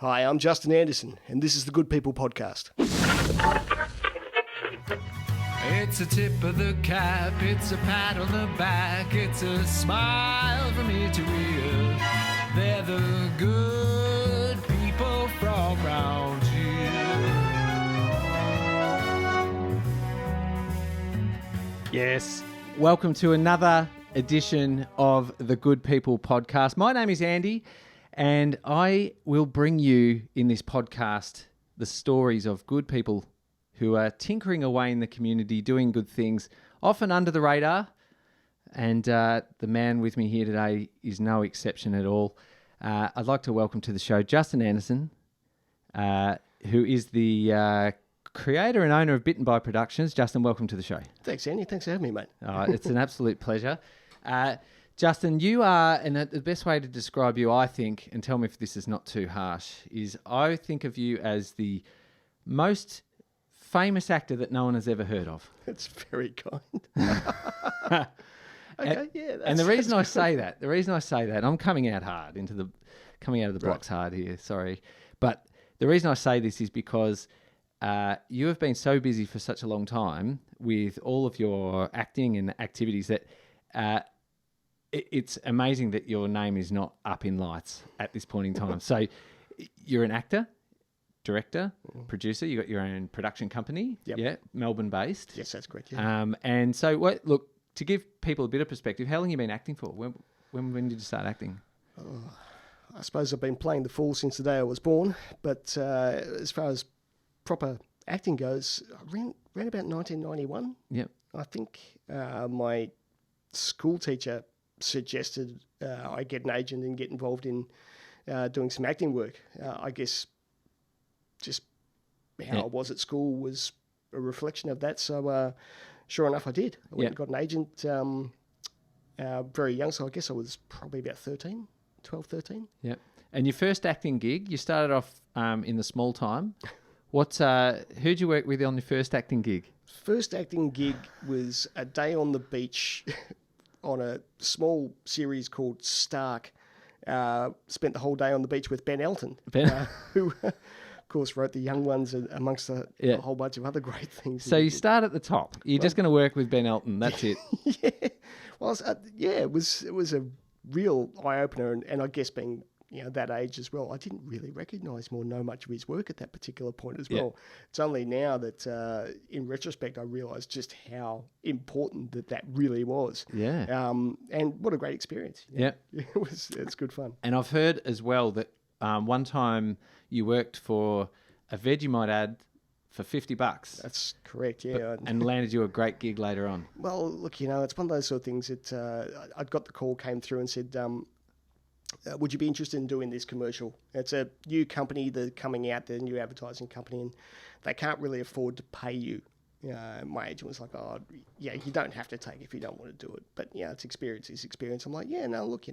Hi, I'm Justin Anderson, and this is the Good People Podcast. It's a tip of the cap, it's a pat on the back, it's a smile from ear to ear. They're the good people from round here. Yes, welcome to another edition of the Good People Podcast. My name is Andy, and I will bring you in this podcast the stories of good people who are tinkering away in the community, doing good things, often under the radar. And the man with me here today is no exception at all. I'd like to welcome to the show Justin Anderson, who is the creator and owner of Bitten By Productions. Justin, welcome to the show. Thanks, Andy. Thanks for having me, mate. It's an absolute pleasure. Justin, you are, and the best way to describe you, I think, and tell me if this is not too harsh, is I think of you as the most famous actor that no one has ever heard of. That's very kind. And the reason I say that, I'm coming out of the blocks hard here, sorry. But the reason I say this is because you have been so busy for such a long time with all of your acting and activities that it's amazing that your name is not up in lights at this point in time. So you're an actor, director, producer. You got your own production company, Melbourne based. Yes, that's correct. Yeah. And so, look, to give people a bit of perspective, how long have you been acting for? When did you start acting? I suppose I've been playing the fool since the day I was born, but as far as proper acting goes, I ran about 1991. Yep. I think my school teacher suggested I get an agent and get involved in doing some acting work. I guess just how I was at school was a reflection of that. So sure enough, I did. I went and got an agent very young. So I guess I was probably about 12, 13. Yeah. And your first acting gig, you started off in the small time. Who'd you work with on your first acting gig? First acting gig was a day on the beach on a small series called Stark. Spent the whole day on the beach with Ben Elton, who, of course, wrote The Young Ones amongst a whole bunch of other great things. So you start at the top. You're just going to work with Ben Elton. That's it. Yeah. Well, it was a real eye-opener, and I guess being that age as well, I didn't really recognise or know much of his work at that particular point as well. It's only now that, in retrospect, I realise just how important that really was. Yeah. And what a great experience. Yeah. It's good fun. And I've heard as well that one time you worked for a Vegemite ad for $50. That's correct, yeah. And landed you a great gig later on. Well, look, it's one of those sort of things that I'd got the call, came through and said, would you be interested in doing this commercial? It's a new company that's coming out, they're a new advertising company, and they can't really afford to pay you. My agent was like, you don't have to take it if you don't want to do it. But, it's experience is experience. I'm like, look,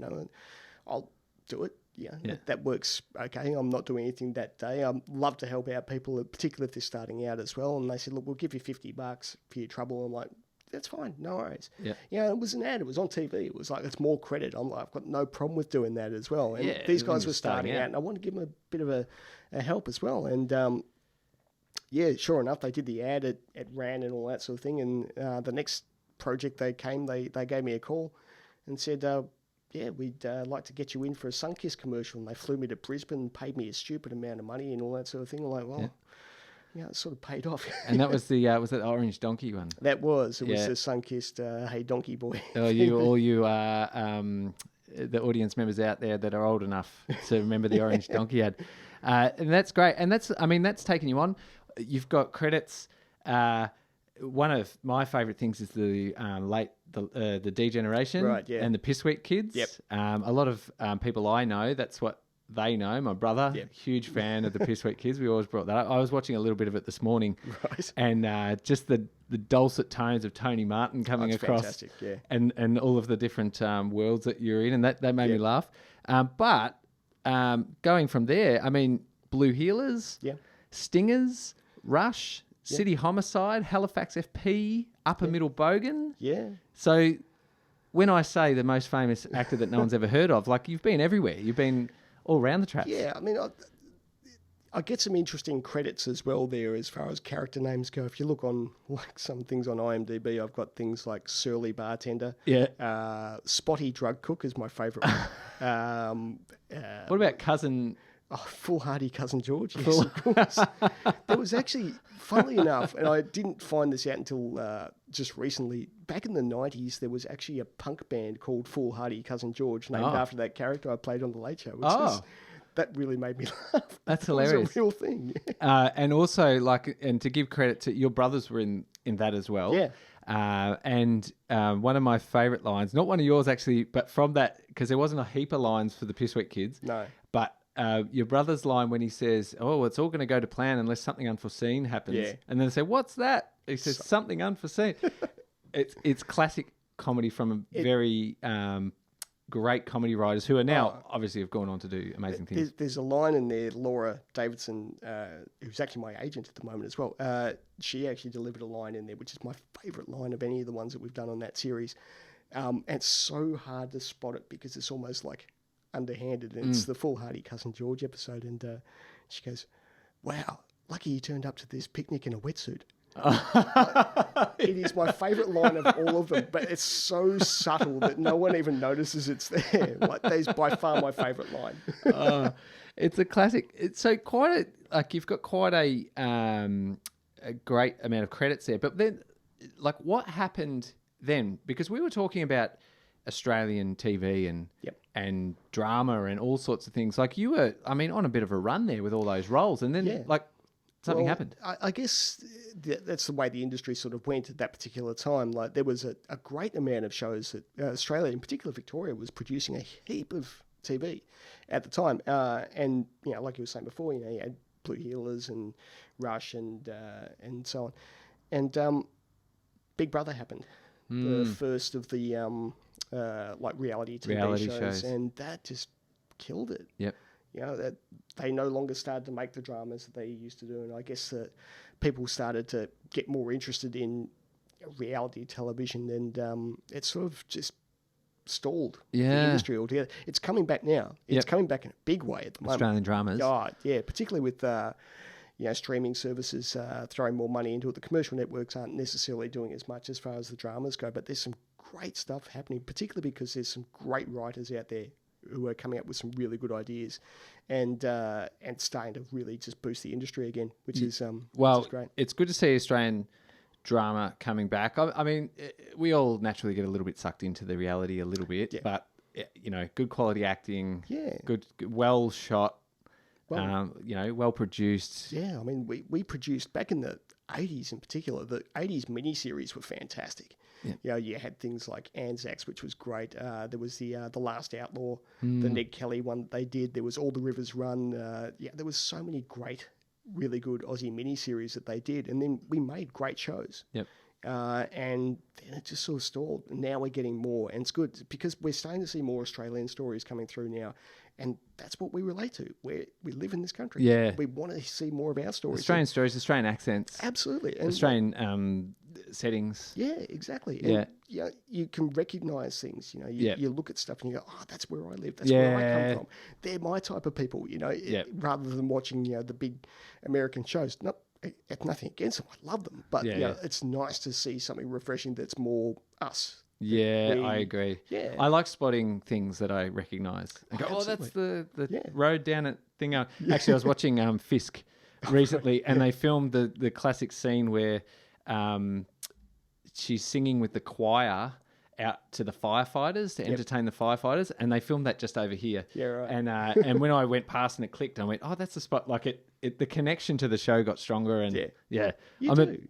I'll do it. Yeah, that works okay. I'm not doing anything that day. I'd love to help out people, particularly if they're starting out as well. And they said, look, we'll give you $50 for your trouble. I'm like, that's fine, no worries. Yeah. It was an ad. It was on TV. It was like, it's more credit. I'm like, I've got no problem with doing that as well. And these guys were starting out, and I wanted to give them a bit of a help as well. And sure enough, they did the ad. It ran and all that sort of thing. And the next project they gave me a call and said, we'd like to get you in for a Sunkiss commercial. And they flew me to Brisbane, paid me a stupid amount of money and all that sort of thing. I'm like, well... Yeah, it sort of paid off. And that was was that the Orange Donkey one? That was. It was the sun-kissed, hey, donkey boy. The audience members out there that are old enough to remember the Orange Donkey ad. And that's great. And that's taken you on. You've got credits. One of my favourite things is the Degeneration and the Pissweek Kids. Yep. A lot of people I know, that's what they know. My brother, huge fan of the Pissweek Kids. We always brought that up. I was watching a little bit of it this morning. Right. And just the dulcet tones of Tony Martin coming across. Fantastic, yeah. And all of the different worlds that you're in. And that made me laugh. But going from there, Blue Healers, Stingers, Rush, City Homicide, Halifax FP, Upper Middle Bogan. Yeah. So when I say the most famous actor that no one's ever heard of, like, you've been everywhere. You've been all around the traps. Yeah, I get some interesting credits as well there as far as character names go. If you look on like some things on IMDb, I've got things like Surly Bartender. Yeah. Spotty Drug Cook is my favourite one. What about Cousin? Oh, Foolhardy Cousin George, yes, of course. There was actually, funnily enough, and I didn't find this out until just recently, back in the 90s, there was actually a punk band called Foolhardy Cousin George, named after that character I played on The Late Show. That really made me laugh. That's It was hilarious. a real thing. And also, and to give credit to your brothers were in that as well. Yeah. And one of my favourite lines, not one of yours actually, but from that, because there wasn't a heap of lines for the Pissweek Kids. No. But your brother's line when he says, "Oh, it's all going to go to plan unless something unforeseen happens," Yeah. and then they say, "What's that?" He says, "Something unforeseen." It's classic comedy from a very great comedy writers who are now obviously have gone on to do amazing things. There's a line in there, Laura Davidson, who's actually my agent at the moment as well. She actually delivered a line in there, which is my favourite line of any of the ones that we've done on that series. And it's so hard to spot it because it's almost like underhanded. And it's the Foolhardy Cousin George episode. And she goes, "Wow, lucky you turned up to this picnic in a wetsuit." It is my favourite line of all of them, but it's so subtle that no one even notices it's there. Like, that is by far my favourite line. It's a classic. It's so quite you've got quite a great amount of credits there. But then, like, what happened then? Because we were talking about Australian TV and drama and all sorts of things. Like, you were, I mean, on a bit of a run there with all those roles, and then something happened. I guess that's the way the industry sort of went at that particular time. Like, there was a great amount of shows that Australia, in particular Victoria, was producing a heap of TV at the time. And, you know, like you were saying before, you know, you had Blue Heelers and Rush and so on. And Big Brother happened, the first of the like reality TV shows, and that just killed it. Yep. You know, that they no longer started to make the dramas that they used to do. And I guess that people started to get more interested in reality television, and it sort of just stalled the industry altogether. It's coming back now. It's coming back in a big way at the moment. Australian dramas. Oh, yeah, particularly with you know, streaming services throwing more money into it. The commercial networks aren't necessarily doing as much as far as the dramas go, but there's some great stuff happening, particularly because there's some great writers out there who are coming up with some really good ideas, and starting to really just boost the industry again, which is great. It's good to see Australian drama coming back. I mean, we all naturally get a little bit sucked into the reality a little bit, but you know, good quality acting, good, well shot, you know, well produced. Yeah, I mean, we produced back in the 80s in particular. The 80s miniseries were fantastic. Yeah. You know, you had things like Anzacs, which was great. There was the Last Outlaw, the Ned Kelly one that they did. There was All the Rivers Run. There was so many great, really good Aussie miniseries that they did. And then we made great shows. Yep. And then it just sort of stalled. And now we're getting more. And it's good because we're starting to see more Australian stories coming through now. And that's what we relate to. We live in this country. Yeah. We want to see more of our stories. Australian stories, Australian accents. Absolutely. And Australian settings. Yeah, exactly. And, you know, you can recognise things. You know, you look at stuff and you go, oh, that's where I live. That's where I come from. They're my type of people, you know, rather than watching, you know, the big American shows. Nothing against them. I love them. But, you know, it's nice to see something refreshing that's more us. Yeah, I agree. Yeah. I like spotting things that I recognise. I go, oh, that's the road down at Thingo. Actually, I was watching Fisk recently, and they filmed the classic scene where she's singing with the choir out to the firefighters to entertain the firefighters, and they filmed that just over here. Yeah, right. And when I went past and it clicked, I went, oh, that's the spot. Like the connection to the show got stronger, and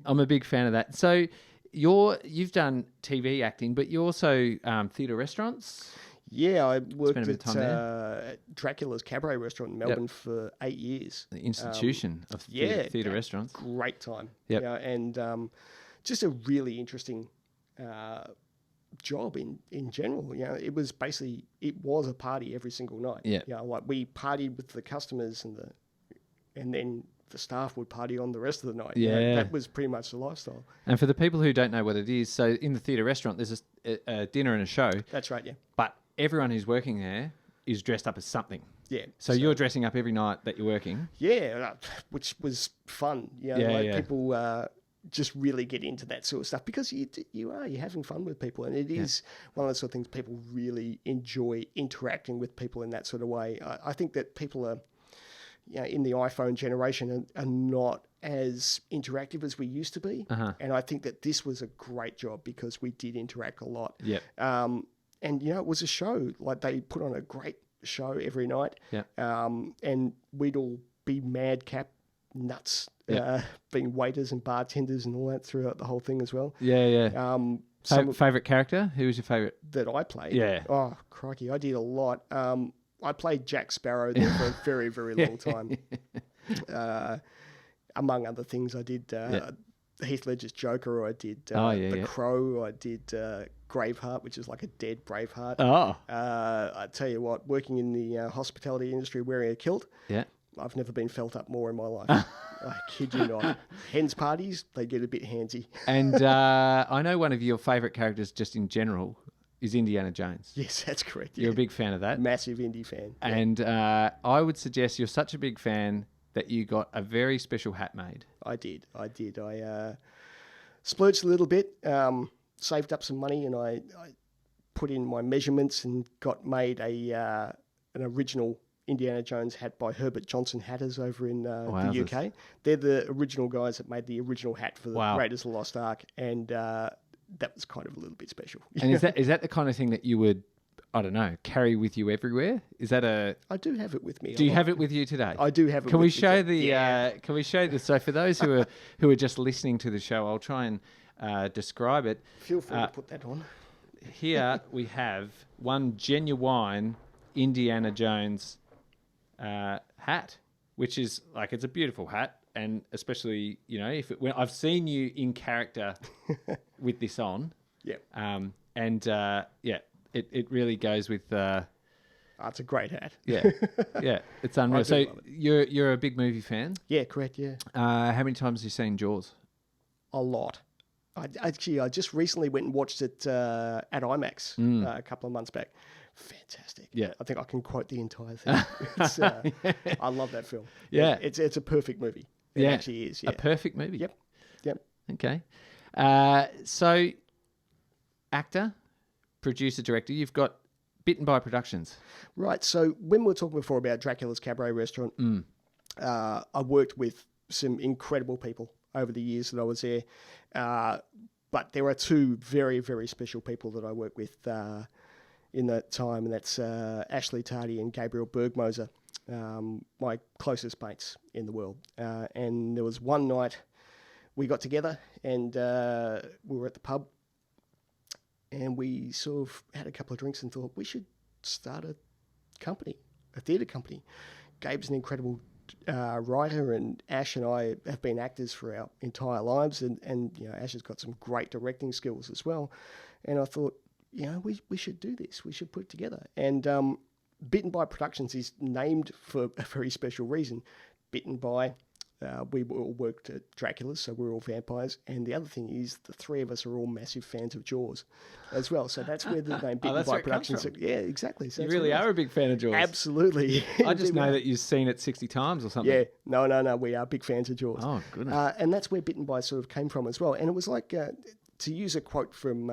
I'm a big fan of that. So you've done TV acting, but you also theatre restaurants. Yeah, I worked at Dracula's Cabaret restaurant in Melbourne for 8 years. The institution of theatre restaurants. Great time. Yep. Yeah, and just a really interesting job in general. You know, it was a party every single night. Yeah. You know, like we partied with the customers and then the staff would party on the rest of the night. Yeah. You know, that was pretty much the lifestyle. And for the people who don't know what it is, so in the theatre restaurant, there's a dinner and a show. That's right, yeah. But everyone who's working there is dressed up as something. Yeah. So you're dressing up every night that you're working? Yeah, which was fun. You know, Yeah, like yeah. people just really get into that sort of stuff because you're having fun with people, and it is one of those sort of things people really enjoy interacting with people in that sort of way. I think that people are, in the iPhone generation are not as interactive as we used to be, and I think that this was a great job because we did interact a lot. Yep. And it was a show. Like they put on a great show every night. Yeah. And we'd all be madcap nuts, being waiters and bartenders and all that throughout the whole thing as well. Yeah, yeah. Favorite character? Who was your favorite? That I played. Yeah. Oh, crikey. I did a lot. I played Jack Sparrow there for a very, very long time. Among other things, I did Heath Ledger's Joker, or I did The Crow, I did Braveheart, which is like a dead Braveheart. Oh. I tell you what, working in the hospitality industry wearing a kilt, yeah, I've never been felt up more in my life. I kid you not. Hens parties, they get a bit handsy. And I know one of your favourite characters just in general is Indiana Jones. Yes, that's correct. You're a big fan of that. Massive indie fan. Yeah. And I would suggest you're such a big fan that you got a very special hat made. I did. I splurged a little bit, saved up some money, and I put in my measurements and got made an original Indiana Jones hat by Herbert Johnson Hatters over in the UK. They're the original guys that made the original hat for the Raiders of the Lost Ark, and that was kind of a little bit special. And is that the kind of thing that you would, I don't know, carry with you everywhere? Is that I do have it with me. Do you have it with you today? I do have it. Can we show the? Can we show the? So for those who are just listening to the show, I'll try and describe it. Feel free to put that on. Here we have one genuine Indiana Jones hat, which is like, it's a beautiful hat, and especially when I've seen you in character with this on. Yeah. It really goes with. It's a great hat. Yeah, yeah, it's unreal. So you're a big movie fan? Yeah, correct. Yeah. How many times have you seen Jaws? A lot. I just recently went and watched it at IMAX a couple of months back. Fantastic. Yeah. I think I can quote the entire thing. I love that film. Yeah. It's a perfect movie. It actually is. Yeah. A perfect movie. Yep. Okay. So, actor, producer, director, you've got Bitten By Productions. Right. So when we were talking before about Dracula's Cabaret Restaurant, I worked with some incredible people over the years that I was there. But there are two very, very special people that I work with in that time, and that's Ashley Tardy and Gabriel Bergmoser, my closest mates in the world. And there was one night we got together and we were at the pub, and we sort of had a couple of drinks and thought we should start a theatre company. Gabe's an incredible writer, and Ash and I have been actors for our entire lives, and Ash has got some great directing skills as well. And I thought, we should do this. We should put it together. And Bitten By Productions is named for a very special reason. Bitten By, we all worked at Dracula's, so we're all vampires. And the other thing is the three of us are all massive fans of Jaws as well. So that's where the name Bitten By Productions. Yeah, exactly. So you really are a big fan of Jaws. Absolutely. I just know that you've seen it 60 times or something. Yeah. No. We are big fans of Jaws. Oh, goodness. And that's where Bitten By sort of came from as well. And it was like, to use a quote from,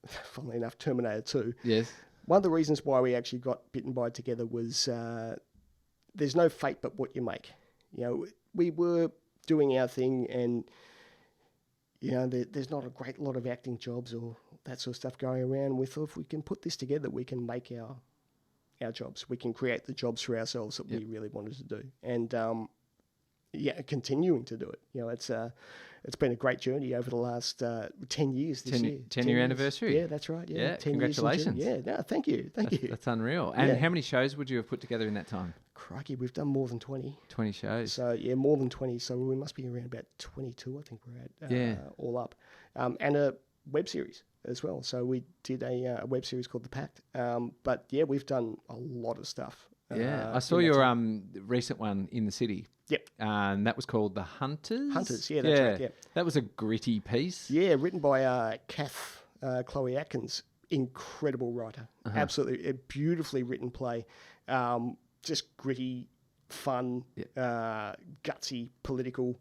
funnily enough, Terminator 2. Yes. One of the reasons why we actually got Bitten By together was there's no fate but what you make. We were doing our thing, and there's not a great lot of acting jobs or that sort of stuff going around. We thought if we can put this together, we can make our jobs. We can create the jobs for ourselves that we really wanted to do, and continuing to do it. It's been a great journey over the last 10 years this year. 10-year anniversary. Yeah, that's right. Yeah, 10 congratulations. Years no, thank you. That's unreal. And how many shows would you have put together in that time? Crikey, we've done more than 20. 20 shows. So, more than 20. So we must be around about 22, I think we're at, all up. And a web series as well. So we did a web series called The Pact. But, we've done a lot of stuff. I saw your recent one in the city. Yep. And that was called The Hunters? Hunters, yeah, that's right, yeah. That was a gritty piece. Yeah, written by Chloe Atkins. Incredible writer. Absolutely. A beautifully written play. just gritty, fun, gutsy political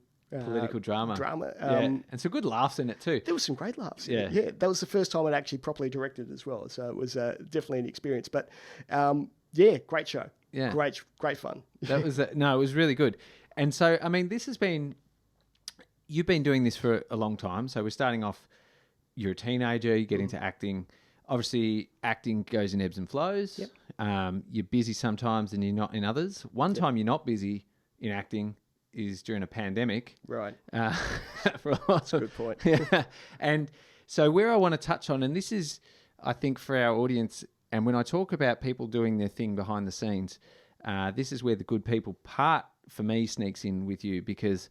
drama. Yeah, and some good laughs in it too. There was some great laughs. Yeah. Yeah. That was the first time I'd actually properly directed as well, so it was definitely an experience. But great show. Yeah, great fun. That was no, it was really good. And so, I mean, you've been doing this for a long time. So we're starting off. You're a teenager. You get into acting. Obviously, acting goes in ebbs and flows. Yep. You're busy sometimes, and you're not in others. One time you're not busy in acting is during a pandemic. Right. That's a good point. And so where I want to touch on, and this is, I think, for our audience, and when I talk about people doing their thing behind the scenes, this is where the good people part for me sneaks in with you, because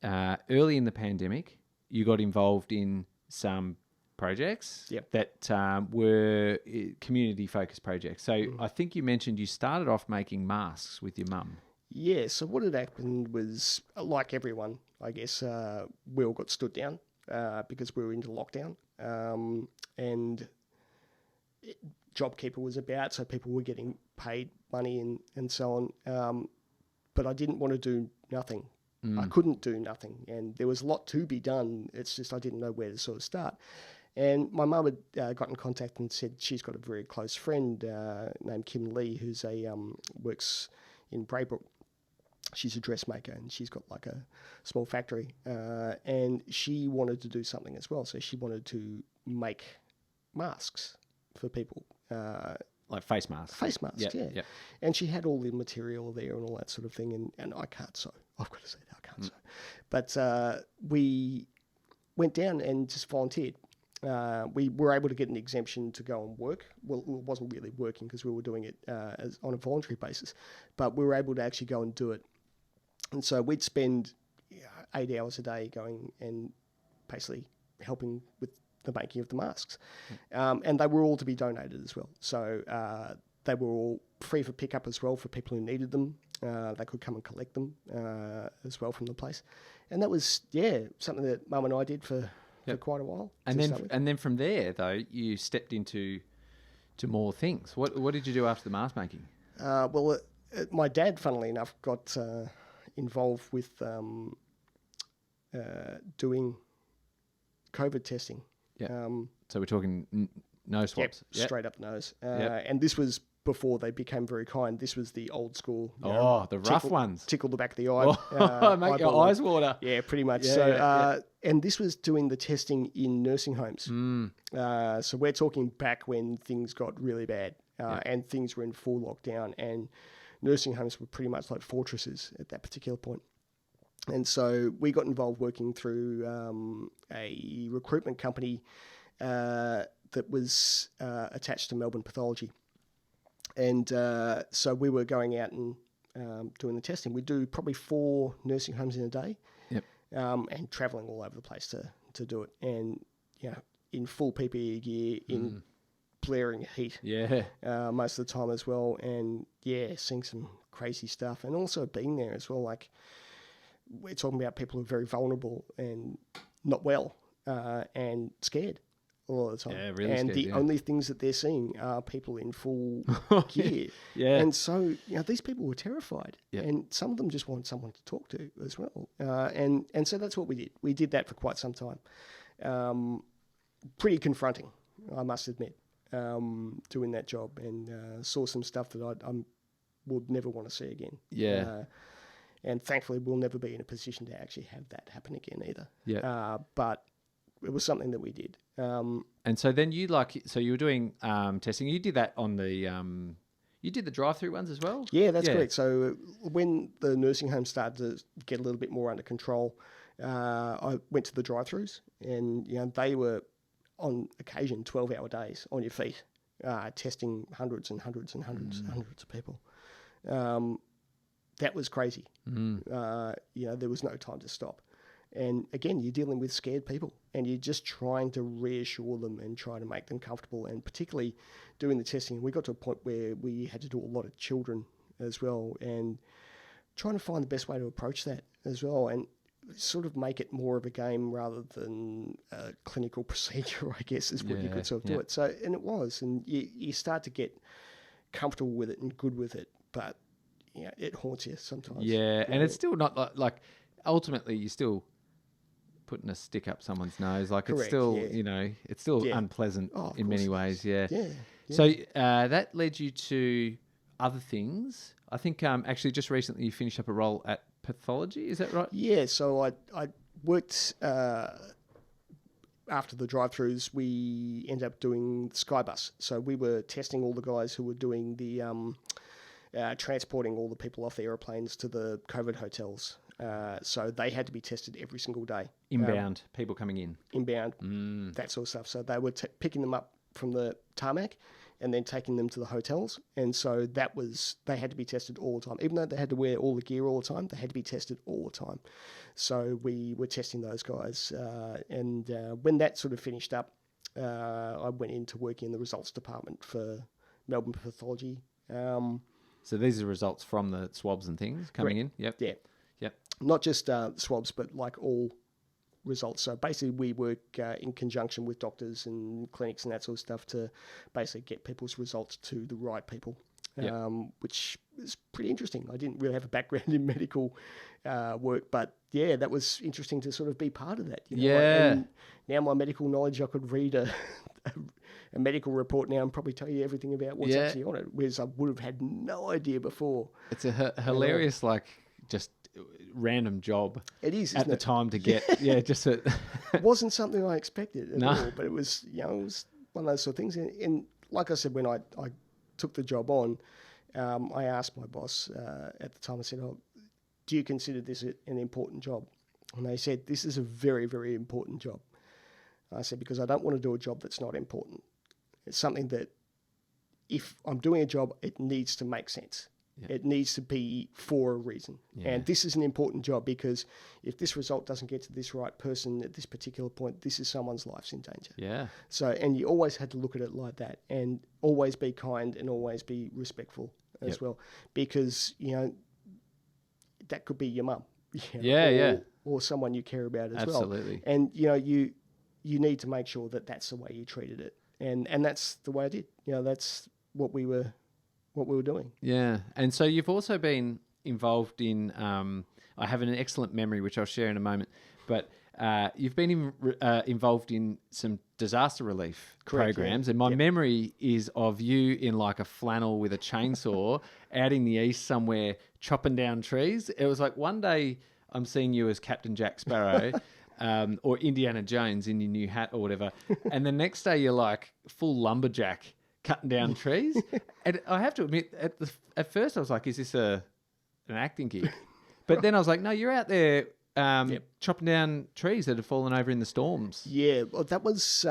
early in the pandemic, you got involved in some projects that were community-focused projects. So I think you mentioned you started off making masks with your mum. Yeah, so what had happened was, like everyone, I guess, we all got stood down because we were into lockdown. And JobKeeper was about, so people were getting paid money and so on. But I didn't want to do nothing. I couldn't do nothing. And there was a lot to be done. It's just I didn't know where to sort of start. And my mum had got in contact and said she's got a very close friend named Kim Lee, who's works in Braybrook. She's a dressmaker and she's got like a small factory. And she wanted to do something as well. So she wanted to make masks for people. Like face masks. Face masks, yeah. Yep. And she had all the material there and all that sort of thing. And I can't sew. I've got to say that I can't sew. But we went down and just volunteered. We were able to get an exemption to go and work. Well, it wasn't really working because we were doing it on a voluntary basis. But we were able to actually go and do it. And so we'd spend 8 hours a day going and basically helping with the making of the masks. And they were all to be donated as well. So they were all free for pickup as well for people who needed them. They could come and collect them as well from the place. And that was, something that Mum and I did for quite a while. And then from there, though, you stepped into more things. What did you do after the mask making? My dad, funnily enough, got involved with doing COVID testing. Yeah. So we're talking nose swabs. Yep, straight up the nose. And this was before they became very kind. This was the old school. The rough ones. Tickle the back of the eye. Make your eyes water. Yeah, pretty much. And this was doing the testing in nursing homes. So we're talking back when things got really bad and things were in full lockdown, and nursing homes were pretty much like fortresses at that particular point. And so we got involved working through a recruitment company that was attached to Melbourne Pathology. And so we were going out and doing the testing. We'd do probably 4 nursing homes in a day. Yep. And travelling all over the place to do it. And, in full PPE gear, in blaring heat. Yeah. Most of the time as well. And, seeing some crazy stuff. And also being there as well, like, we're talking about people who are very vulnerable and not well and scared a lot of the time. Yeah, really and scared, the only things that they're seeing are people in full gear. Yeah. And so, these people were terrified. Yep. And some of them just wanted someone to talk to as well. And so that's what we did. We did that for quite some time. Pretty confronting, I must admit, doing that job, and saw some stuff that I would never want to see again. Yeah. And thankfully, we'll never be in a position to actually have that happen again either. Yeah. But it was something that we did. And so then you were doing testing. You did that on the you did the drive-through ones as well? Yeah, that's correct. So when the nursing home started to get a little bit more under control, I went to the drive-throughs, and they were on occasion 12-hour days on your feet, testing hundreds and hundreds and hundreds and hundreds of people. That was crazy. There was no time to stop. And again, you're dealing with scared people, and you're just trying to reassure them and try to make them comfortable, and particularly doing the testing. We got to a point where we had to do a lot of children as well, and trying to find the best way to approach that as well, and sort of make it more of a game rather than a clinical procedure, I guess, is what you could sort of do it. So, and it was, and you start to get comfortable with it and good with it, but it haunts you sometimes. Yeah, and it's still not like ultimately you're still putting a stick up someone's nose. Like it's Correct, still, yeah. it's still Yeah. unpleasant Oh, of in many course it ways. is. Yeah. Yeah. So that led you to other things. I think actually just recently you finished up a role at pathology. Is that right? Yeah, so I worked after the drive-throughs. We ended up doing Skybus. So we were testing all the guys who were doing the transporting all the people off the aeroplanes to the COVID hotels. So they had to be tested every single day. Inbound people coming in. Inbound, that sort of stuff. So they were picking them up from the tarmac and then taking them to the hotels. And so they had to be tested all the time. Even though they had to wear all the gear all the time, they had to be tested all the time. So we were testing those guys. And when that sort of finished up, I went into working in the results department for Melbourne Pathology. So these are results from the swabs and things coming in? Yep. Yeah. Yep. Not just swabs, but like all results. So basically we work in conjunction with doctors and clinics and that sort of stuff to basically get people's results to the right people, which is pretty interesting. I didn't really have a background in medical work, but yeah, that was interesting to sort of be part of that. And now my medical knowledge, I could read a medical report now and probably tell you everything about what's actually on it, whereas I would have had no idea before. It's a hilarious, like, just random job. It is at the time to get. Just it wasn't something I expected at all, but it was, it was one of those sort of things. And like I said, when I took the job on, I asked my boss at the time. I said, "Oh, do you consider this an important job?" And they said, "This is a very, very important job." I said, "Because I don't want to do a job that's not important. It's something that if I'm doing a job, it needs to make sense. Yeah. It needs to be for a reason. Yeah. And this is an important job because if this result doesn't get to this right person at this particular point, this is someone's life's in danger." Yeah. So, and you always had to look at it like that and always be kind and always be respectful as well, because, that could be your mum. Or someone you care about as well. Absolutely. And, you need to make sure that that's the way you treated it. And that's the way I did. That's what we were doing. Yeah. And so you've also been involved in, I have an excellent memory, which I'll share in a moment, but you've been involved in some disaster relief programs. And my memory is of you in like a flannel with a chainsaw out in the east somewhere chopping down trees. It was like one day I'm seeing you as Captain Jack Sparrow or Indiana Jones in your new hat or whatever. And the next day you're like full lumberjack cutting down trees. And I have to admit, at first I was like, is this an acting gig? But then I was like, no, you're out there chopping down trees that had fallen over in the storms. Yeah, well, that was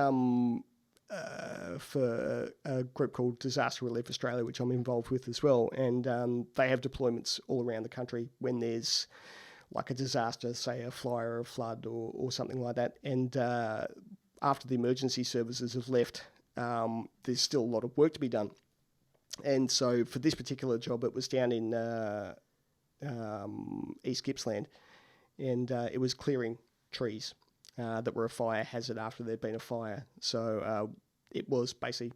for a group called Disaster Relief Australia, which I'm involved with as well. And they have deployments all around the country when there's like a disaster, say a fire or a flood or something like that. And after the emergency services have left, there's still a lot of work to be done. And so for this particular job, it was down in East Gippsland, and it was clearing trees that were a fire hazard after there'd been a fire. So it was basically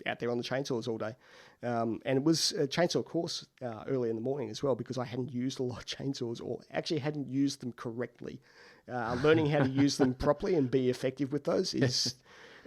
out there on the chainsaws all day. And it was a chainsaw course early in the morning as well, because I hadn't used a lot of chainsaws, or actually hadn't used them correctly. Learning how to use them properly and be effective with those is...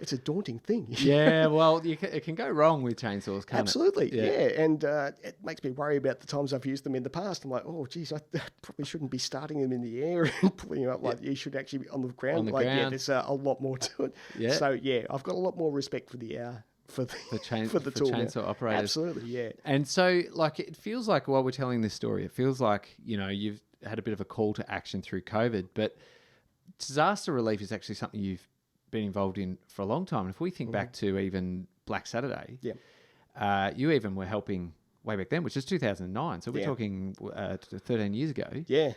It's a daunting thing. Yeah, well, it can go wrong with chainsaws, can't Absolutely, it? yeah. And it makes me worry about the times I've used them in the past. I'm like, oh, geez, I probably shouldn't be starting them in the air and pulling them up. Like, you should actually be on the ground. On the ground. Yeah, there's a lot more to it. Yeah. So, yeah, I've got a lot more respect for the tool. Chainsaw operators. Absolutely, yeah. And so, like, it feels like while we're telling this story, it feels like, you've had a bit of a call to action through COVID, but disaster relief is actually something you've been involved in for a long time. And if we think back to even Black Saturday, you even were helping way back then, which is 2009. So we're talking 13 years ago. Yeah.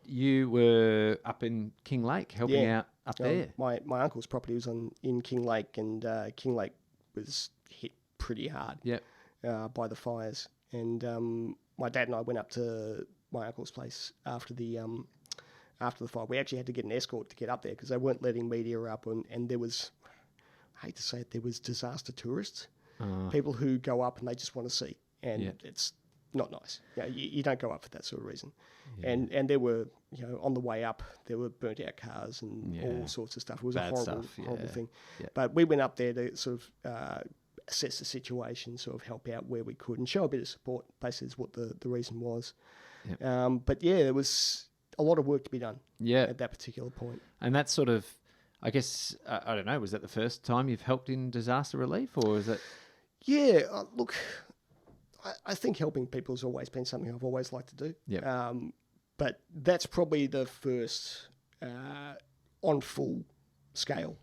You were up in King Lake helping out up there. My uncle's property was in King Lake, and King Lake was hit pretty hard by the fires. And my dad and I went up to my uncle's place after the fire. We actually had to get an escort to get up there because they weren't letting media up, and there was, I hate to say it, there was disaster tourists, people who go up and they just want to see, and it's not nice. You don't go up for that sort of reason. Yeah. And there were, on the way up, there were burnt out cars and all sorts of stuff. It was Bad a horrible thing. Yeah. But we went up there to sort of assess the situation, sort of help out where we could and show a bit of support, basically is what the reason was. Yep. But there was a lot of work to be done at that particular point. And that's sort of, I guess, I don't know, was that the first time you've helped in disaster relief, or is it? Yeah, look, I think helping people has always been something I've always liked to do. Yep. But that's probably the first on full scale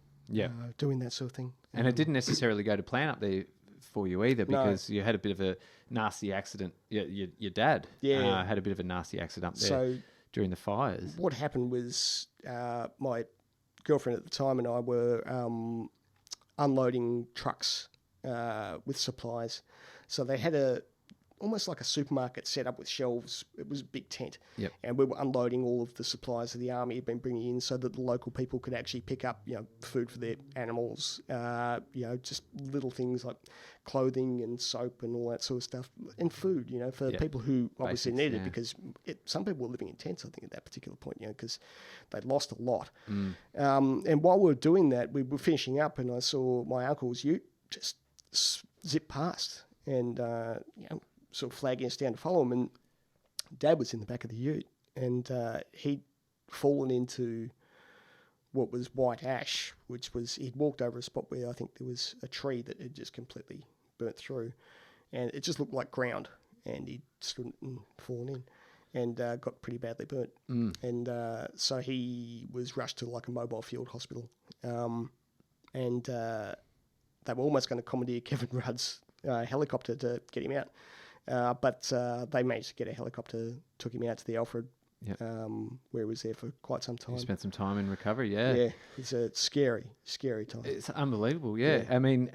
doing that sort of thing. And it didn't necessarily go to plan up there for you either, because you had a bit of a nasty accident. Your dad had a bit of a nasty accident up there during the fires. What happened was my girlfriend at the time and I were unloading trucks with supplies. So they had almost like a supermarket set up with shelves. It was a big tent. Yep. And we were unloading all of the supplies that the army had been bringing in so that the local people could actually pick up, food for their animals, just little things like clothing and soap and all that sort of stuff, and food, for people who obviously need it, because some people were living in tents, I think, at that particular point, because they'd lost a lot. And while we were doing that, we were finishing up and I saw my uncle's ute just zip past and, sort of flagging us down to follow him, and Dad was in the back of the ute, and he'd fallen into what was white ash, which was, he'd walked over a spot where I think there was a tree that had just completely burnt through, and it just looked like ground, and he'd stood and fallen in and got pretty badly burnt. And so he was rushed to like a mobile field hospital, and they were almost going to commandeer Kevin Rudd's helicopter to get him out. But they managed to get a helicopter, took him out to the Alfred, where he was there for quite some time. You spent some time in recovery, Yeah, it's a scary time. It's unbelievable, yeah. I mean,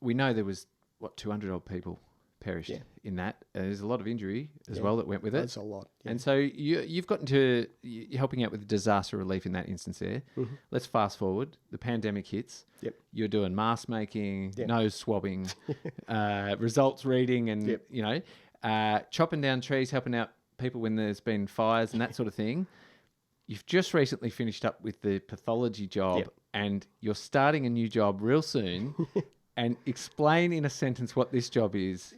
we know there was, 200 odd people perished in that. There's a lot of injury as well that went with it. That's a lot. Yeah. And so you've gotten to, you're helping out with disaster relief in that instance there. Mm-hmm. Let's fast forward. The pandemic hits. Yep. You're doing mask making, nose swabbing, results reading, and, chopping down trees, helping out people when there's been fires and that sort of thing. You've just recently finished up with the pathology job and you're starting a new job real soon. And explain in a sentence what this job is.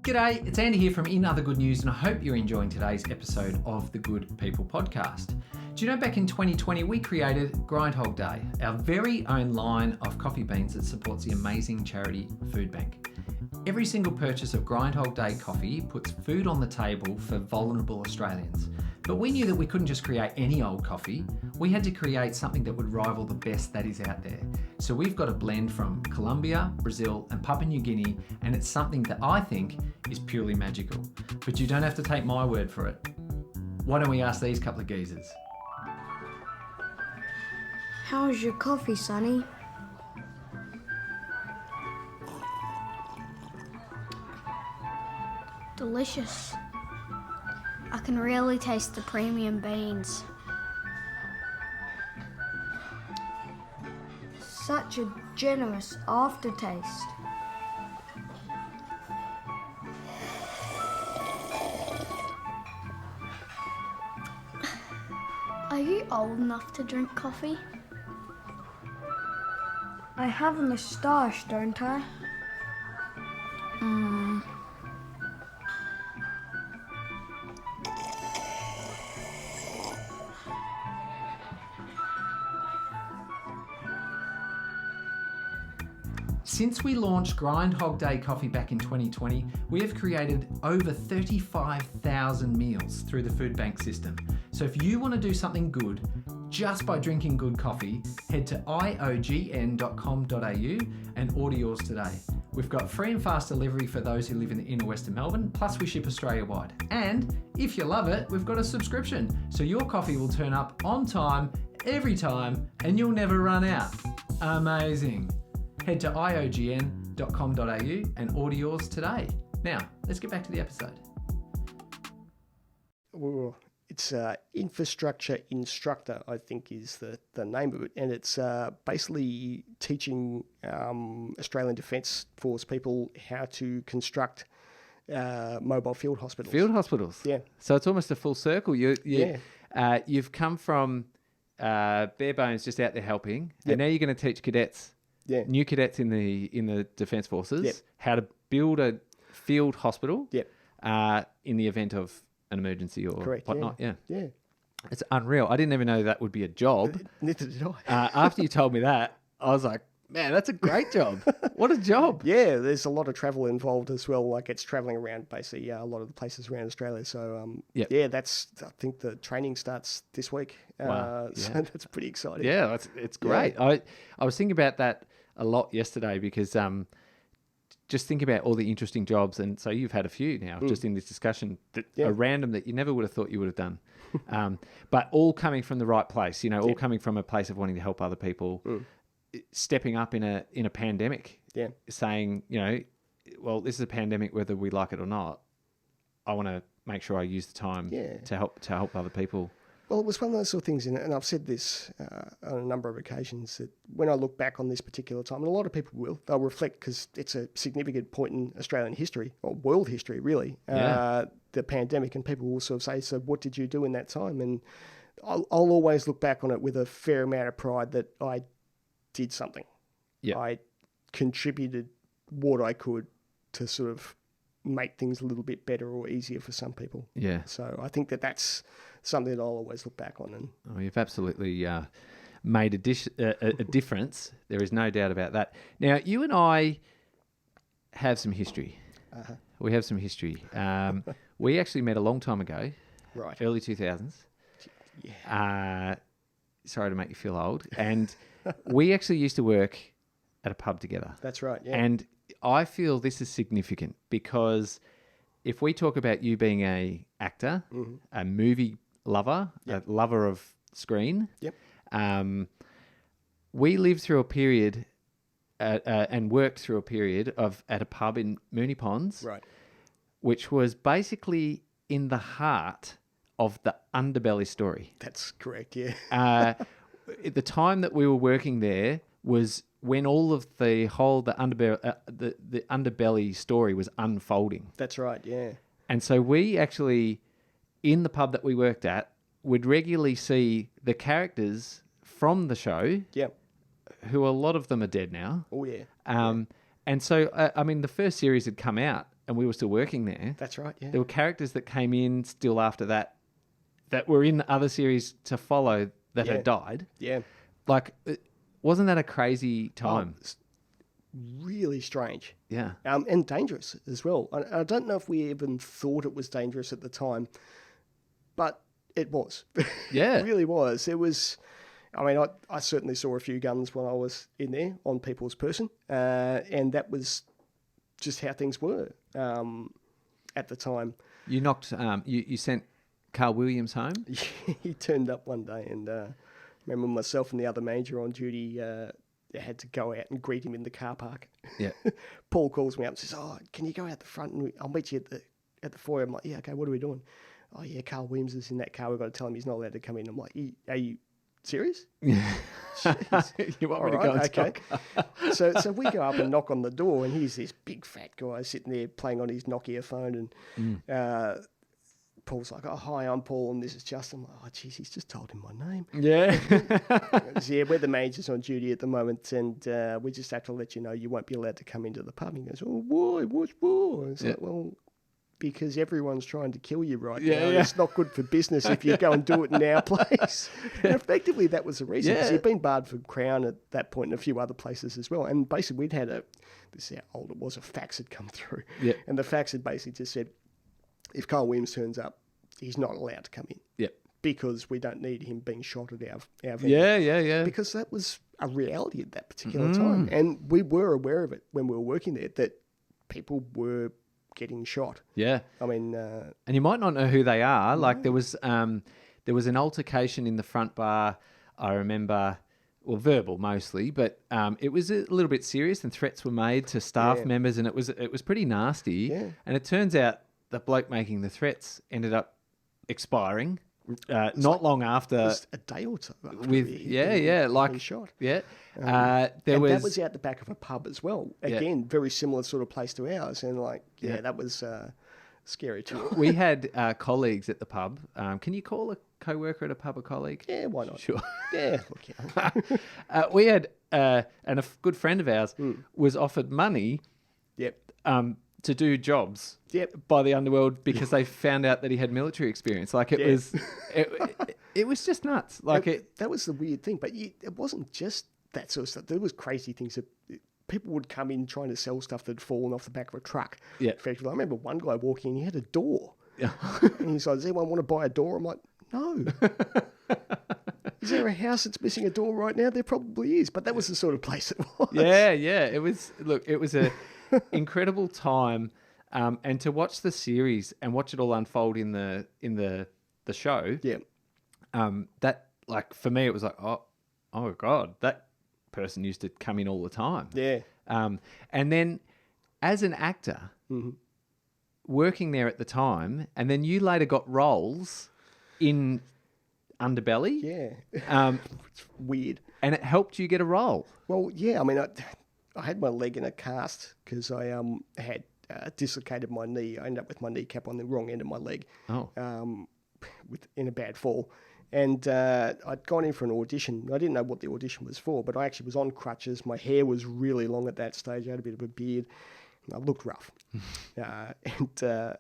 G'day, it's Andy here from In Other Good News, and I hope you're enjoying today's episode of the Good People podcast. Do you know back in 2020 we created Grindhog Day, our very own line of coffee beans that supports the amazing charity Food Bank. Every single purchase of Grindhog Day coffee puts food on the table for vulnerable Australians. But we knew that we couldn't just create any old coffee. We had to create something that would rival the best that is out there. So we've got a blend from Colombia, Brazil, and Papua New Guinea, and it's something that I think is purely magical. But you don't have to take my word for it. Why don't we ask these couple of geezers? How's your coffee, Sonny? Delicious. I can really taste the premium beans. Such a generous aftertaste. Are you old enough to drink coffee? I have a moustache, don't I? Since we launched Grindhog Day Coffee back in 2020, we have created over 35,000 meals through the food bank system. So if you want to do something good just by drinking good coffee, head to iogn.com.au and order yours today. We've got free and fast delivery for those who live in the inner west of Melbourne, plus we ship Australia-wide. And if you love it, we've got a subscription, so your coffee will turn up on time, every time, and you'll never run out. Amazing. Head to iogn.com.au and order yours today. Now, let's get back to the episode. Well, it's infrastructure instructor, I think is the name of it, and it's basically teaching Australian Defence Force people how to construct mobile field hospitals. Field hospitals. Yeah. So it's almost a full circle. You've come from bare bones, just out there helping, and now you're going to teach cadets, new cadets in the Defence Forces, how to build a field hospital. In the event of an emergency or whatnot. Yeah. It's unreal. I didn't even know that would be a job. Neither did I. After you told me that, I was like, man, that's a great job. What a job. Yeah, there's a lot of travel involved as well. Like it's travelling around basically a lot of the places around Australia. So, that's, I think the training starts this week. Wow. So that's pretty exciting. Yeah, it's great. I was thinking about that a lot yesterday because just think about all the interesting jobs. And so you've had a few now just in this discussion that are random that you never would have thought you would have done. But all coming from the right place, all coming from a place of wanting to help other people, stepping up in a pandemic, saying, well, this is a pandemic, whether we like it or not. I want to make sure I use the time to help other people. Well, it was one of those sort of things, and I've said this on a number of occasions, that when I look back on this particular time, and a lot of people will, they'll reflect because it's a significant point in Australian history, or world history, really, the pandemic, and people will sort of say, so what did you do in that time? And I'll always look back on it with a fair amount of pride that I did something. Yeah. I contributed what I could to sort of make things a little bit better or easier for some people. Yeah. So I think that's something that I'll always look back on. And you've absolutely made a difference. There is no doubt about that. Now, you and I have some history. We have some history. We actually met a long time ago, right? Early 2000s. Yeah. Sorry to make you feel old. And we actually used to work at a pub together. That's right, yeah. And I feel this is significant because if we talk about you being a actor, a movie lover, a lover of screen, we lived through a period and worked through a period at a pub in Moonee Ponds, right, which was basically in the heart of the Underbelly story. That's correct, yeah. At the time that we were working there was when all of the Underbelly story was unfolding. That's right, yeah. And so we actually, in the pub that we worked at, would regularly see the characters from the show, who a lot of them are dead now. Oh, yeah. And so, the first series had come out and we were still working there. That's right, yeah. There were characters that came in still after that were in the other series to follow that had died. Yeah. Like, wasn't that a crazy time? Really strange. Yeah. And dangerous as well. I don't know if we even thought it was dangerous at the time, but it was. Yeah. It really was. It was, I certainly saw a few guns when I was in there on people's person, and that was just how things were at the time. You knocked, you sent Carl Williams home? He turned up one day and remember myself and the other major on duty had to go out and greet him in the car park. Yeah. Paul calls me up and says, "Oh, can you go out the front and I'll meet you at the foyer?" I'm like, "Yeah, okay, what are we doing?" "Oh, yeah, Carl Williams is in that car. We've got to tell him he's not allowed to come in." I'm like, "Are you serious?" You want me to go and okay. So we go up and knock on the door, and he's this big fat guy sitting there playing on his Nokia phone, and Paul's like, "Oh, hi, I'm Paul, and this is Justin." I'm like, "Oh, geez, he's just told him my name." Yeah. Yeah, we're the majors on duty at the moment, and we just have to let you know you won't be allowed to come into the pub. He goes, "Oh, why? What's why?" It's like, well, because everyone's trying to kill you right now. It's not good for business if you go and do it in our place. And effectively, that was the reason. Because he'd been barred from Crown at that point and a few other places as well. And basically, we'd had this is how old it was, a fax had come through. Yeah. And the fax had basically just said, if Carl Williams turns up, he's not allowed to come in. Yeah. Because we don't need him being shot at our venue. Yeah. Because that was a reality at that particular time. And we were aware of it when we were working there, that people were getting shot. Yeah. And you might not know who they are. Like there was an altercation in the front bar, I remember, well, verbal mostly, but it was a little bit serious and threats were made to staff members, and it was pretty nasty. Yeah. And it turns out the bloke making the threats ended up expiring not long after. Just a day or two. After With been shot. There And was that was out the back of a pub as well. Again, very similar sort of place to ours, and that was scary too. we had colleagues at the pub. Can you call a co-worker at a pub a colleague? Yeah, why not? Sure. Yeah, look, We had and a good friend of ours was offered money. Yep. To do jobs Yep. by the Underworld because they found out that he had military experience. Like it was, it was just nuts. Like that was the weird thing, but it wasn't just that sort of stuff. There was crazy things that people would come in trying to sell stuff that had fallen off the back of a truck. Yeah. Effectively, I remember one guy walking in, he had a door. Yeah. And he's like, does anyone want to buy a door? I'm like, no. Is there a house that's missing a door right now? There probably is, but that was the sort of place it was. Yeah. It was. Look, it was a incredible time, and to watch the series and watch it all unfold in the show. Yeah. That, like, for me, it was like, oh God, that person used to come in all the time. Yeah. And then as an actor, working there at the time, and then you later got roles in Underbelly. Yeah. It's weird. And it helped you get a role. Well, yeah, I mean, I had my leg in a cast because I had dislocated my knee. I ended up with my kneecap on the wrong end of my leg. Oh. In a bad fall. And I'd gone in for an audition. I didn't know what the audition was for, but I actually was on crutches. My hair was really long at that stage. I had a bit of a beard. And I looked rough. And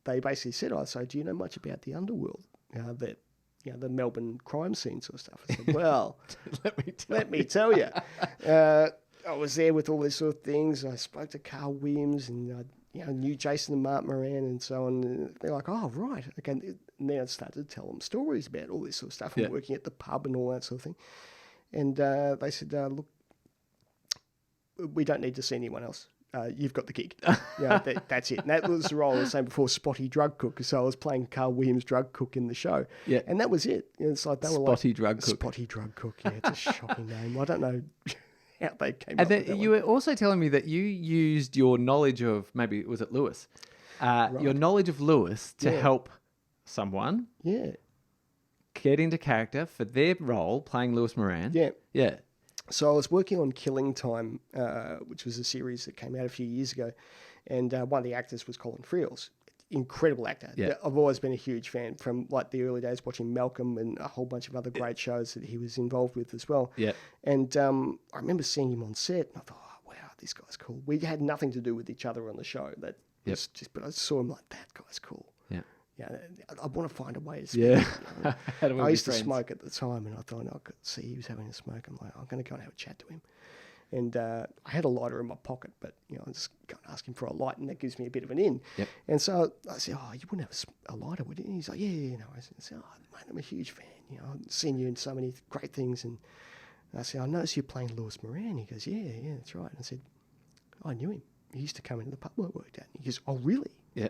they basically said, so do you know much about the underworld? The Melbourne crime scene sort of stuff. I said, well, let me tell you. I was there with all these sort of things. I spoke to Carl Williams and I knew Jason and Mark Moran and so on. And they're like, oh, right. Okay. And then I started to tell them stories about all this sort of stuff and working at the pub and all that sort of thing. And they said, look, we don't need to see anyone else. You've got the gig. That's it. And that was the role I was saying before, Spotty Drug Cook. So I was playing Carl Williams Drug Cook in the show. Yeah. And that was it. It's like they were Spotty Drug Cook. Spotty Drug Cook. Yeah, it's a shocking name. I don't know how they came and up then with that you one. were also telling me that you used your knowledge of, maybe was it Lewis? Your knowledge of Lewis to help someone get into character for their role playing Lewis Moran. Yeah. Yeah. So I was working on Killing Time, which was a series that came out a few years ago, and one of the actors was Colin Friels. Incredible actor. Yeah. I've always been a huge fan from like the early days watching Malcolm and a whole bunch of other great shows that he was involved with as well. Yeah. And I remember seeing him on set and I thought, oh, wow, this guy's cool. We had nothing to do with each other on the show. But I saw him like, that guy's cool. Yeah. Yeah, I want to find a way to speak. Yeah. I used to smoke at the time and I thought, I could see he was having a smoke. I'm like, I'm going to go and have a chat to him. And I had a lighter in my pocket, but I just go and ask him for a light, and that gives me a bit of an in. Yep. And so I said, "Oh, you wouldn't have a lighter, would you?" And he's like, "Yeah." I said, "Oh, mate, I'm a huge fan. I've seen you in so many great things." And I said, "I noticed you're playing Lewis Moran." He goes, "Yeah, that's right." And I said, "I knew him. He used to come into the pub I worked at." And he goes, "Oh, really?" Yeah.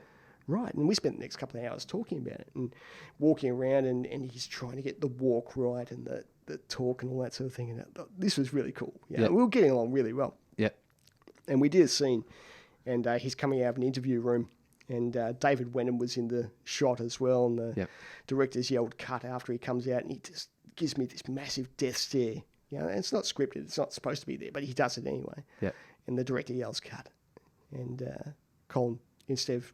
Right. And we spent the next couple of hours talking about it and walking around, and he's trying to get the walk right and the talk and all that sort of thing. And this was really cool. We were getting along really well. Yeah. And we did a scene, and he's coming out of an interview room, and David Wenham was in the shot as well, and the director's yelled cut after he comes out, and he just gives me this massive death stare. And it's not scripted. It's not supposed to be there, but he does it anyway. Yeah. And the director yells cut. And Colin, instead of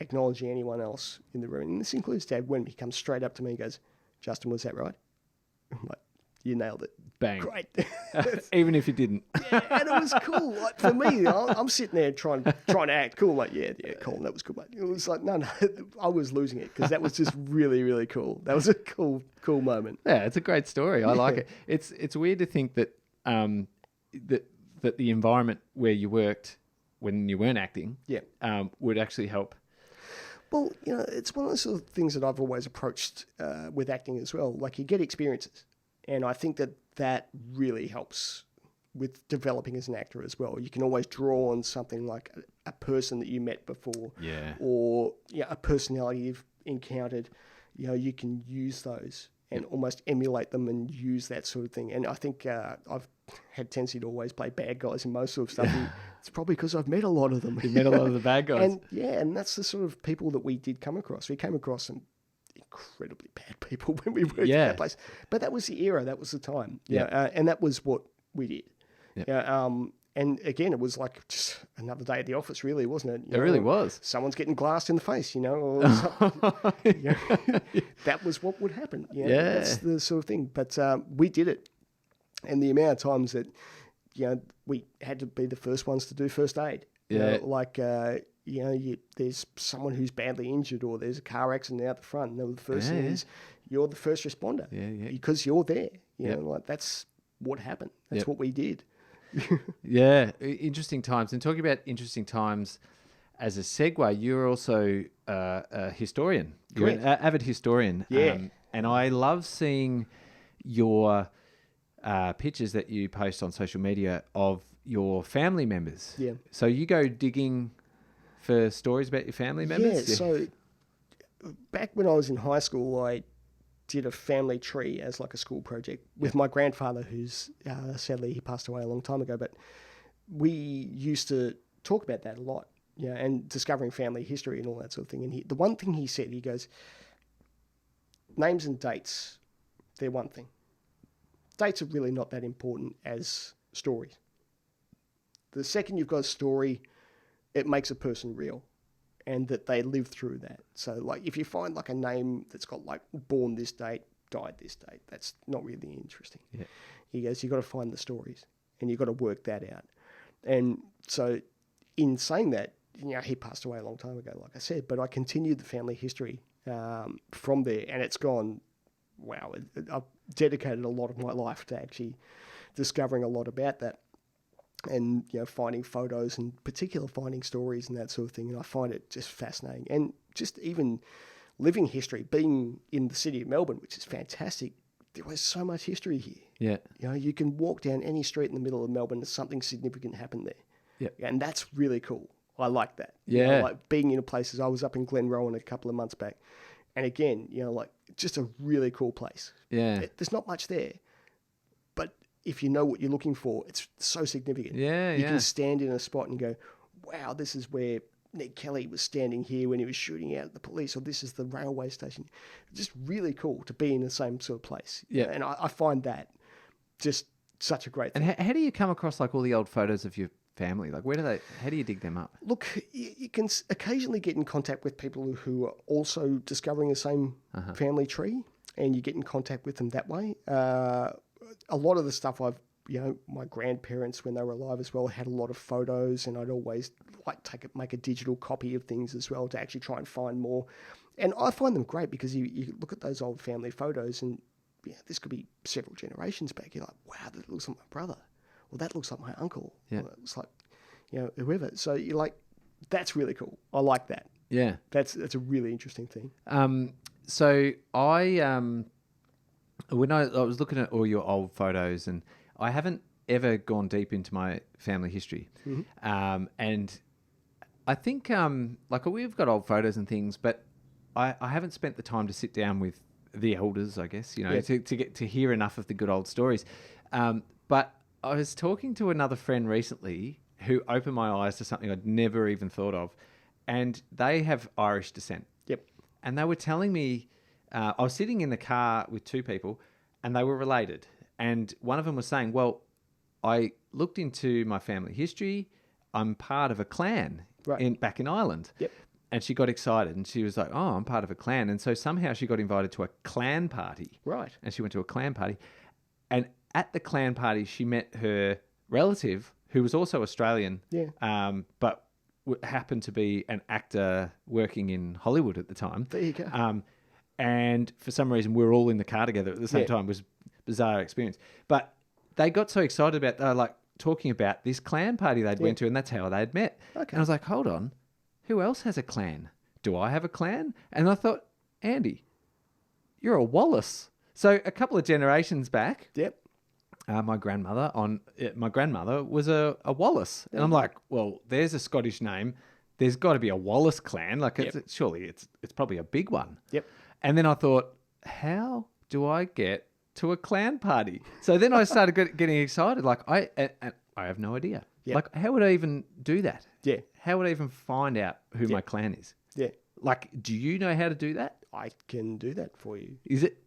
acknowledging anyone else in the room, and this includes Dad, when he comes straight up to me and goes, "Justin, was that right?" I'm like, "You nailed it." Bang. Great. Even if you didn't. Yeah, and it was cool. Like, for me, I'm sitting there trying to act cool. Like, yeah, Colin, that was cool, mate. It was like, no, I was losing it because that was just really, really cool. That was a cool moment. Yeah, it's a great story. I like it. It's weird to think that that the environment where you worked when you weren't acting would actually help. Well, it's one of those sort of things that I've always approached with acting as well. Like, you get experiences, and I think that really helps with developing as an actor as well. You can always draw on something like a person that you met before, or a personality you've encountered. You can use those and almost emulate them and use that sort of thing. And I think I've had tendency to always play bad guys in most sort of stuff. And it's probably because I've met a lot of them. You've met a lot of the bad guys. And that's the sort of people that we did come across. We came across some incredibly bad people when we worked Yeah. at that place. But that was the era. That was the time. Yeah. And that was what we did. Yeah. And again, it was like just another day at the office, really, wasn't it? It really was. Someone's getting glassed in the face, or something. That was what would happen. Yeah. That's the sort of thing. But we did it. And the amount of times that, we had to be the first ones to do first aid. Yeah. There's someone who's badly injured or there's a car accident out the front. And the first thing Yeah. is you're the first responder. Yeah. Because you're there. Yep. That's what happened. That's Yep. what we did. Yeah, interesting times. And talking about interesting times, as a segue, you're also a historian. You're an avid historian. Yeah. And I love seeing your pictures that you post on social media of your family members. Yeah. So you go digging for stories about your family members? Yeah, so back when I was in high school, I did a family tree as like a school project with my grandfather, who's sadly he passed away a long time ago. But we used to talk about that a lot, and discovering family history and all that sort of thing. And the one thing he said, he goes, names and dates, they're one thing. Dates are really not that important as stories. The second you've got a story, it makes a person real. And that they live through that. So, like, if you find like a name that's got like born this date, died this date, that's not really interesting. Yeah. He goes, you got to find the stories, and you got to work that out. And so, in saying that, he passed away a long time ago, like I said. But I continued the family history from there, and it's gone. Wow, I've dedicated a lot of my life to actually discovering a lot about that. And finding photos and particular finding stories and that sort of thing, and I find it just fascinating. And just even living history, being in the city of Melbourne, which is fantastic. There was so much history here. Yeah. You can walk down any street in the middle of Melbourne and something significant happened there. Yeah. And that's really cool. I like that. Yeah. Like being in places. I was up in Glenrowan a couple of months back, and again, like just a really cool place. Yeah. There's not much there, but if you know what you're looking for, it's so significant. Yeah, You yeah. can stand in a spot and go, wow, this is where Ned Kelly was standing here when he was shooting out at the police, or this is the railway station. Just really cool to be in the same sort of place. Yeah. And I find that just such a great thing. And how do you come across like all the old photos of your family? Like how do you dig them up? Look, you can occasionally get in contact with people who are also discovering the same family tree, and you get in contact with them that way. A lot of the stuff my grandparents, when they were alive as well, had a lot of photos, and I'd always make a digital copy of things as well to actually try and find more. And I find them great because you look at those old family photos, and this could be several generations back. You're like, wow, that looks like my brother. Well, that looks like my uncle. Yeah. Well, it's like, whoever. So you're like, that's really cool. I like that. Yeah. That's a really interesting thing. So when I was looking at all your old photos, and I haven't ever gone deep into my family history. Mm-hmm. And I think we've got old photos and things, but I haven't spent the time to sit down with the elders, I guess, to get to hear enough of the good old stories. But I was talking to another friend recently who opened my eyes to something I'd never even thought of, and they have Irish descent. Yep. And they were telling me, I was sitting in the car with two people, and they were related. And one of them was saying, well, I looked into my family history. I'm part of a clan back in Ireland. Yep. And she got excited, and she was like, oh, I'm part of a clan. And so somehow she got invited to a clan party. Right. And she went to a clan party. And at the clan party, she met her relative, who was also Australian, but happened to be an actor working in Hollywood at the time. There you go. And for some reason, we were all in the car together at the same time. It was a bizarre experience. But they got so excited about, talking about this clan party they'd went to, and that's how they'd met. Okay. And I was like, hold on, who else has a clan? Do I have a clan? And I thought, Andy, you're a Wallace. So a couple of generations back, Yep. my grandmother was a Wallace. And I'm like, well, there's a Scottish name. There's got to be a Wallace clan. Surely it's probably a big one. Yep. And then I thought, how do I get to a clan party? So then I started getting excited. I have no idea. Yep. How would I even do that? Yeah. How would I even find out who my clan is? Yeah. Do you know how to do that? I can do that for you. Is it?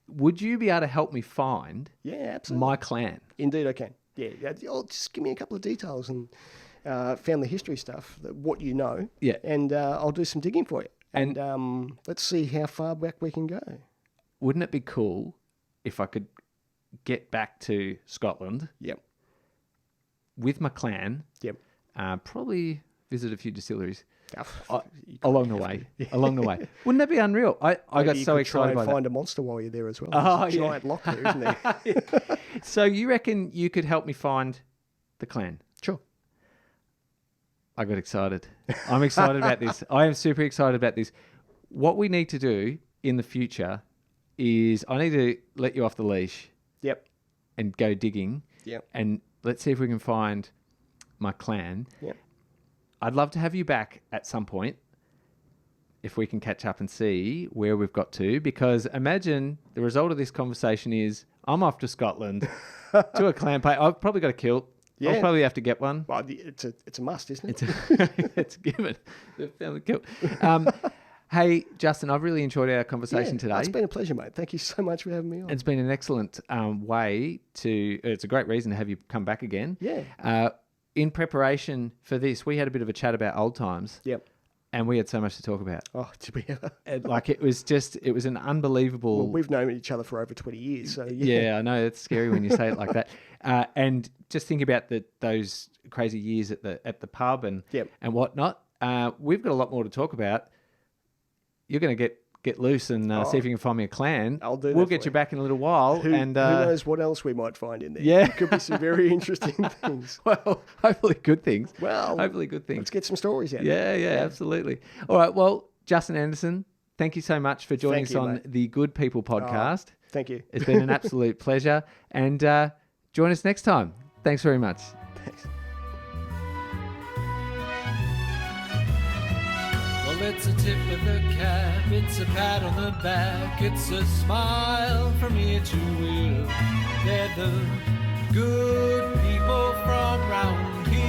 Would you be able to help me find Yeah, absolutely. my clan? Indeed, I can. Yeah, just give me a couple of details and family history stuff, what you know. Yeah. And I'll do some digging for you. And let's see how far back we can go. Wouldn't it be cool if I could get back to Scotland Yep. with my clan? Yep. Probably visit a few distilleries You along the way. Along the way, wouldn't that be unreal? I got you so could excited by try and find that. a monster while you're there as well. Oh, There's a yeah. giant lock there, isn't there? So you reckon you could help me find the clan? Sure. I got excited. I'm excited about this. I am super excited about this. What we need to do in the future is I need to let you off the leash Yep. and go digging. Yep. And let's see if we can find my clan. Yep. I'd love to have you back at some point if we can catch up and see where we've got to, because imagine the result of this conversation is I'm off to Scotland to a clan play. I've probably got a kilt. Yeah. I'll probably have to get one. Well, it's a must, isn't it? It's a given. The family kilt. Hey, Justin, I've really enjoyed our conversation today. It's been a pleasure, mate. Thank you so much for having me on. It's been an excellent way to. It's a great reason to have you come back again. Yeah. In preparation for this, we had a bit of a chat about old times. Yep. And we had so much to talk about. Oh, did we ever? It was an unbelievable. Well, we've known each other for over 20 years, so Yeah, I know it's scary when you say it like that. And just think about those crazy years at the pub and whatnot. We've got a lot more to talk about. You're going to get loose and see if you can find me a clan. I'll do that We'll for get you you. back in a little while. Who and knows what else we might find in there? Yeah. It could be some very interesting things. Well, hopefully good things. Well, hopefully good things. Let's get some stories out. Yeah, absolutely. All right. Well, Justin Anderson, thank you so much for joining Thank us you, on mate. the Good People podcast. Thank you. It's been an absolute pleasure. And join us next time. Thanks very much. Thanks. Well, it's a tip of the cap, it's a pat on the back, it's a smile from ear to ear. They're the good people from round here.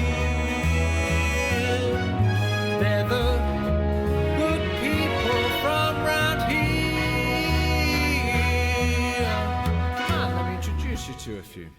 They're the good people from round here. Come on, let me introduce you to a few.